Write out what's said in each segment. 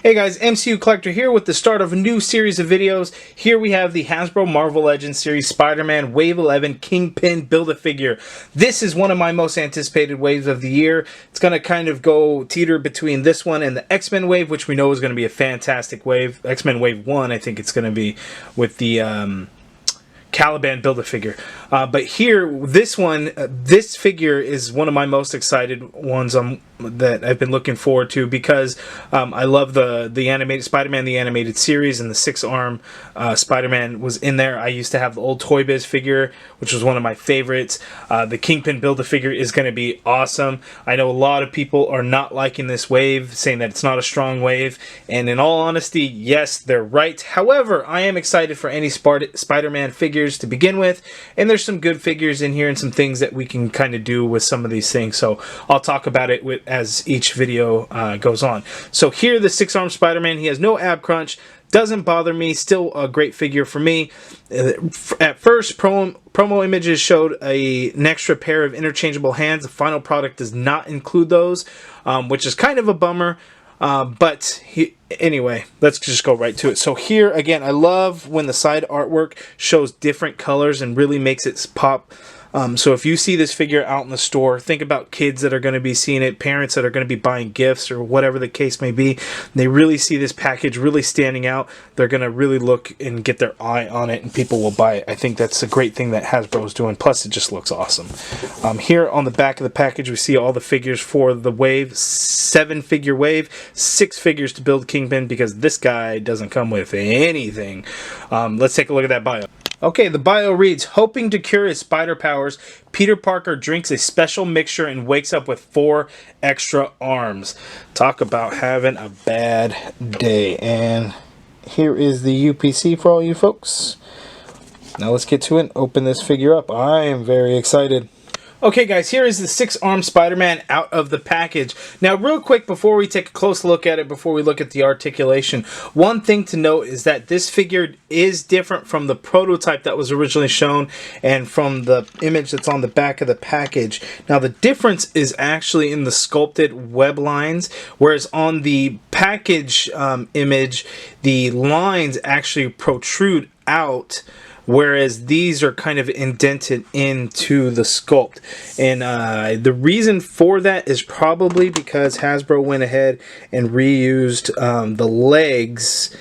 Hey guys, MCU Collector here with the start of a new series of videos. Here we have the Hasbro Marvel Legends series Spider-Man Wave 11 Kingpin Build-A-Figure. This is one of my most anticipated waves of the year. It's going to kind of go teeter between this one and the X-Men wave, which we know is going to be a fantastic wave. X-Men Wave 1, I think it's going to be with the Caliban Build-A-Figure. But here, this one, this figure is one of my most excited ones that I've been looking forward to because I love the animated Spider-Man, the animated series, and the 6-arm Spider-Man was in there. I used to have the old Toy Biz figure, which was one of my favorites. The Kingpin Build-A-Figure is going to be awesome. I know a lot of people are not liking this wave, saying that it's not a strong wave, and in all honesty, yes, they're right. However, I am excited for any Spider-Man figures to begin with, and there's some good figures in here and some things that we can kind of do with some of these things, so I'll talk about it as each video goes on. So here, the 6-arm Spider-Man, he has no ab crunch, doesn't bother me, still a great figure for me. At first, promo images showed an extra pair of interchangeable hands. The final product does not include those, which is kind of a bummer. Anyway, let's just go right to it. So here, again, I love when the side artwork shows different colors and really makes it pop. So if you see this figure out in the store, think about kids that are going to be seeing it, parents that are going to be buying gifts or whatever the case may be. They really see this package really standing out. They're going to really look and get their eye on it, and people will buy it. I think that's a great thing that Hasbro is doing. Plus, it just looks awesome. Here on the back of the package, we see all the figures for the wave, 7-figure wave, 6 figures to build Kingpin because this guy doesn't come with anything. Let's take a look at that bio. Okay, the bio reads, hoping to cure his spider powers, Peter Parker drinks a special mixture and wakes up with 4 extra arms. Talk about having a bad day. And here is the UPC for all you folks. Now let's get to it. Open this figure up. I am very excited. Okay guys, here is the 6-arm Spider-Man out of the package. Now real quick, before we take a close look at it, before we look at the articulation, one thing to note is that this figure is different from the prototype that was originally shown and from the image that's on the back of the package. Now the difference is actually in the sculpted web lines, whereas on the package image, the lines actually protrude out, whereas these are kind of indented into the sculpt. And the reason for that is probably because Hasbro went ahead and reused the legs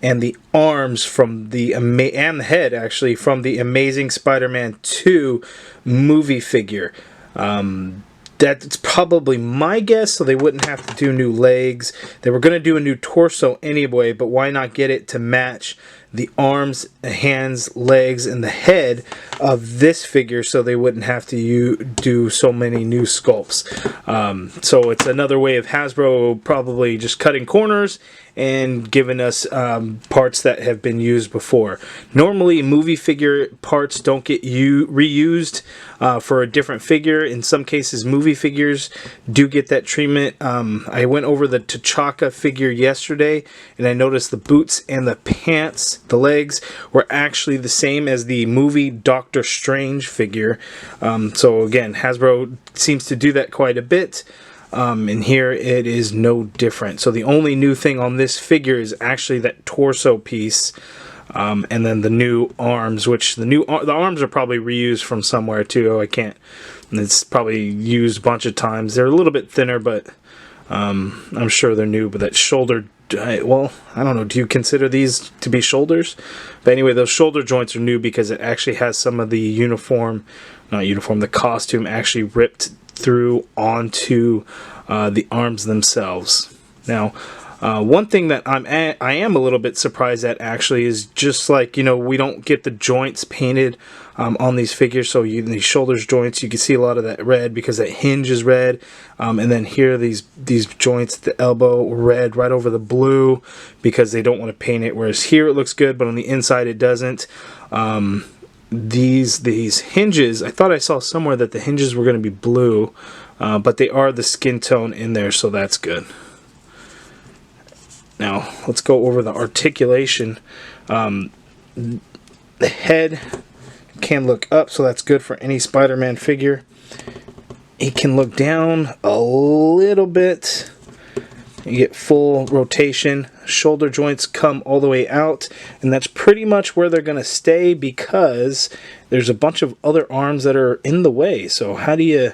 and the arms from the and the head actually from the Amazing Spider-Man 2 movie figure. That's probably my guess, so they wouldn't have to do new legs. They were going to do a new torso anyway, but why not get it to match the arms, hands, legs, and the head of this figure so they wouldn't have to do so many new sculpts. So it's another way of Hasbro probably just cutting corners and giving us parts that have been used before. Normally movie figure parts don't get reused for a different figure. In some cases movie figures do get that treatment. I went over the T'Chaka figure yesterday and I noticed the boots and the pants, the legs, were actually the same as the movie Doctor Strange figure. So again, Hasbro seems to do that quite a bit. And here it is no different. So the only new thing on this figure is actually that torso piece, and then the new arms, which the arms are probably reused from somewhere too. I can't. It's probably used a bunch of times. They're a little bit thinner, but I'm sure they're new. But that shoulder, well, I don't know. Do you consider these to be shoulders? But anyway, those shoulder joints are new because it actually has some of the the costume actually ripped through onto the arms themselves. Now, one thing that I am a little bit surprised at actually is just like, we don't get the joints painted on these figures. So these shoulders joints, you can see a lot of that red because that hinge is red. And then here these joints, the elbow, red right over the blue because they don't want to paint it. Whereas here it looks good, but on the inside it doesn't. These hinges, I thought I saw somewhere that the hinges were going to be blue, but they are the skin tone in there, so that's good. Now let's go over the articulation. The head can look up, so that's good for any Spider-Man figure. It can look down a little bit, You get full rotation. Shoulder joints come all the way out, and that's pretty much where they're going to stay because there's a bunch of other arms that are in the way. So how do you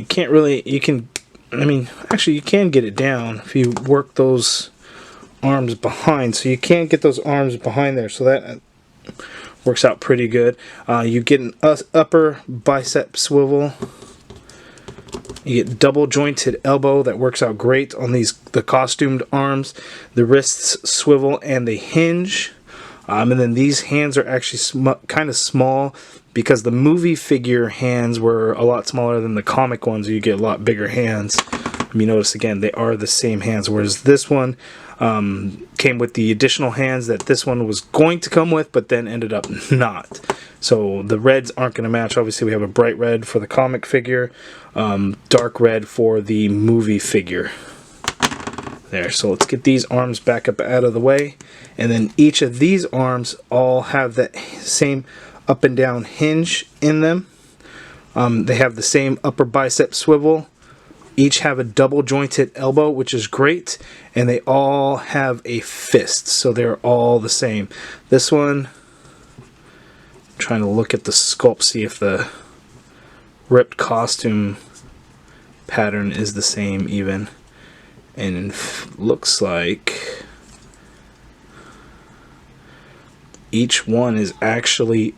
can't really, you can, I mean, actually you can get it down if you work those arms behind. So you can get those arms behind there. So that works out pretty good. You get an upper bicep swivel. You get double jointed elbow that works out great on the costumed arms. The wrists swivel and they hinge. And then these hands are actually kind of small because the movie figure hands were a lot smaller than the comic ones. You get a lot bigger hands. You notice again they are the same hands, whereas this one came with the additional hands that this one was going to come with, but then ended up not. So the reds aren't going to match. Obviously we have a bright red for the comic figure, dark red for the movie figure. There, so let's get these arms back up out of the way, and then each of these arms all have that same up and down hinge in them. They have the same upper bicep swivel. Each have a double jointed elbow, which is great, and they all have a fist, so they're all the same. This one, I'm trying to look at the sculpt, see if the ripped costume pattern is the same even, and it looks like each one is actually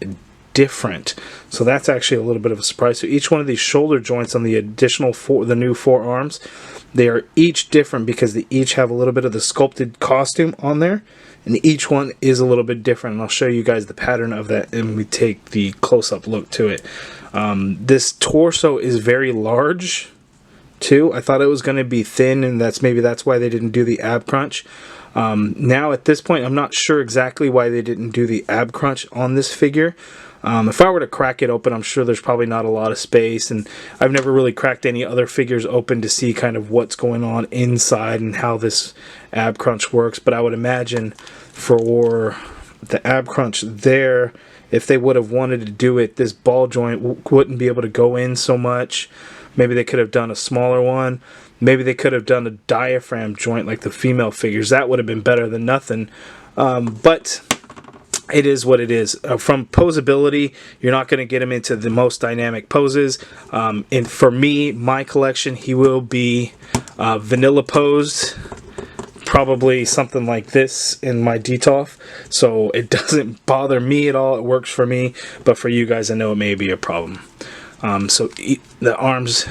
different. So that's actually a little bit of a surprise. So each one of these shoulder joints on the additional the new forearms, they are each different because they each have a little bit of the sculpted costume on there, and each one is a little bit different. And I'll show you guys the pattern of that and we take the close-up look to it. This torso is very large too. I thought it was going to be thin, and that's why they didn't do the ab crunch. Now at this point I'm not sure exactly why they didn't do the ab crunch on this figure. If I were to crack it open, I'm sure there's probably not a lot of space, and I've never really cracked any other figures open to see kind of what's going on inside and how this ab crunch works. But I would imagine for the ab crunch there, if they would have wanted to do it, this ball joint wouldn't be able to go in so much. Maybe they could have done a smaller one. Maybe they could have done a diaphragm joint like the female figures. That would have been better than nothing. But it is what it is. From posability, you're not going to get him into the most dynamic poses. And for me, my collection, he will be vanilla posed. Probably something like this in my Detolf. So it doesn't bother me at all. It works for me. But for you guys, I know it may be a problem. So the arms,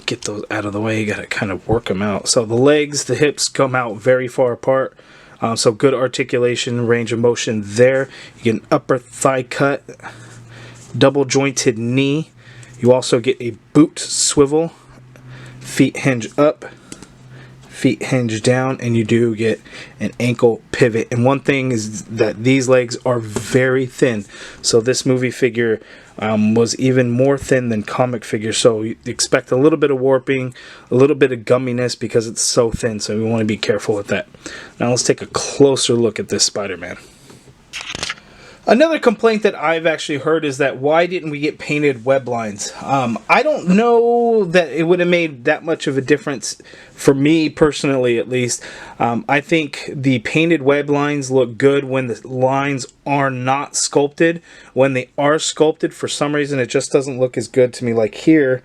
get those out of the way. You got to kind of work them out. So the legs, the hips come out very far apart. So good articulation, range of motion there. You get an upper thigh cut, double jointed knee. You also get a boot swivel, feet hinge up, feet hinge down, and you do get an ankle pivot. And one thing is that these legs are very thin. So this movie figure was even more thin than comic figure. So you expect a little bit of warping, a little bit of gumminess because it's so thin. So we want to be careful with that. Now let's take a closer look at this Spider-Man. Another complaint that I've actually heard is that why didn't we get painted web lines? I don't know that it would have made that much of a difference for me personally, at least. I think the painted web lines look good when the lines are not sculpted. When they are sculpted, for some reason it just doesn't look as good to me. Like here,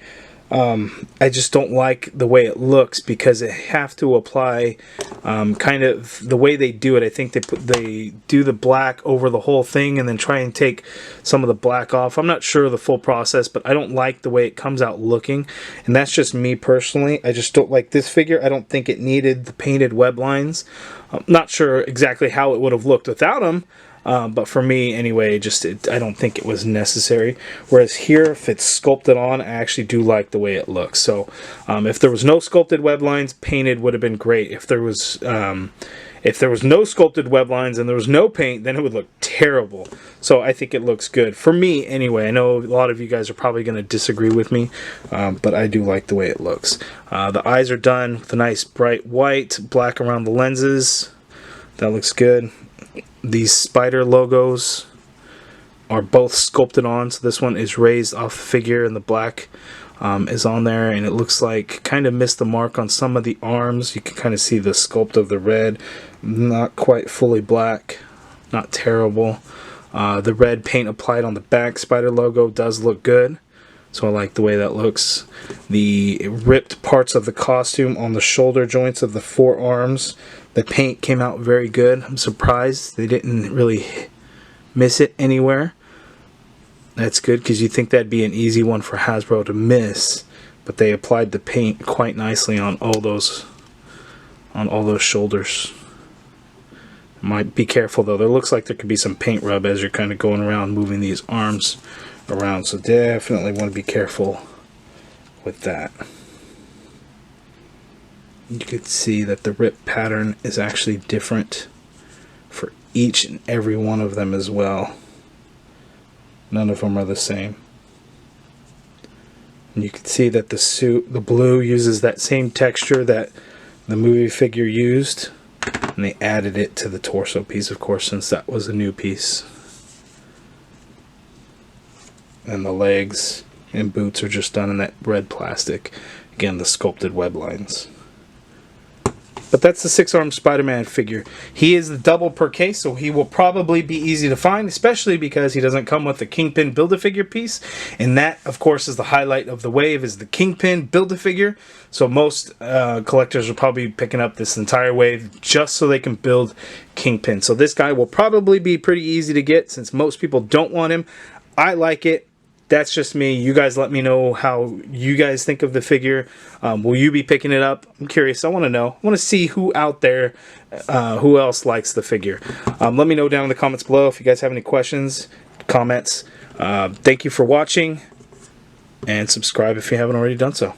I just don't like the way it looks because they have to apply kind of the way they do it. I think they do the black over the whole thing and then try and take some of the black off. I'm not sure of the full process, but I don't like the way it comes out looking, and that's just me personally. I just don't like this figure. I don't think it needed the painted web lines. I'm not sure exactly how it would have looked without them. But for me, anyway, I don't think it was necessary. Whereas here, if it's sculpted on, I actually do like the way it looks. So, if there was no sculpted web lines, painted would have been great. If there was no sculpted web lines and there was no paint, then it would look terrible. So I think it looks good for me anyway. I know a lot of you guys are probably going to disagree with me, but I do like the way it looks. The eyes are done with a nice bright white, black around the lenses. That looks good. These spider logos are both sculpted on, so this one is raised off the figure and the black is on there, and it looks like kind of missed the mark on some of the arms. You can kind of see the sculpt of the red, not quite fully black, not terrible. The red paint applied on the back spider logo does look good, so I like the way that looks. The ripped parts of the costume on the shoulder joints of the forearms, the paint came out very good. I'm surprised they didn't really miss it anywhere. That's good, because you think that'd be an easy one for Hasbro to miss, but they applied the paint quite nicely on all those shoulders. Might be careful though. There looks like there could be some paint rub as you're kind of going around moving these arms around, so definitely want to be careful with that. You could see that the rip pattern is actually different for each and every one of them as well. None of them are the same. And you can see that the suit, the blue, uses that same texture that the movie figure used, and they added it to the torso piece, of course, since that was a new piece. And the legs and boots are just done in that red plastic. Again, the sculpted web lines. But that's the 6-arm Spider-Man figure. He is the double per case, so he will probably be easy to find, especially because he doesn't come with the Kingpin Build-A-Figure piece. And that, of course, is the highlight of the wave, is the Kingpin Build-A-Figure. So most collectors will probably be picking up this entire wave just so they can build Kingpin. So this guy will probably be pretty easy to get since most people don't want him. I like it. That's just me. You guys let me know how you guys think of the figure. Will you be picking it up? I'm curious. I want to know. I want to see who out there, who else likes the figure. Let me know down in the comments below if you guys have any questions, comments. Thank you for watching, and subscribe if you haven't already done so.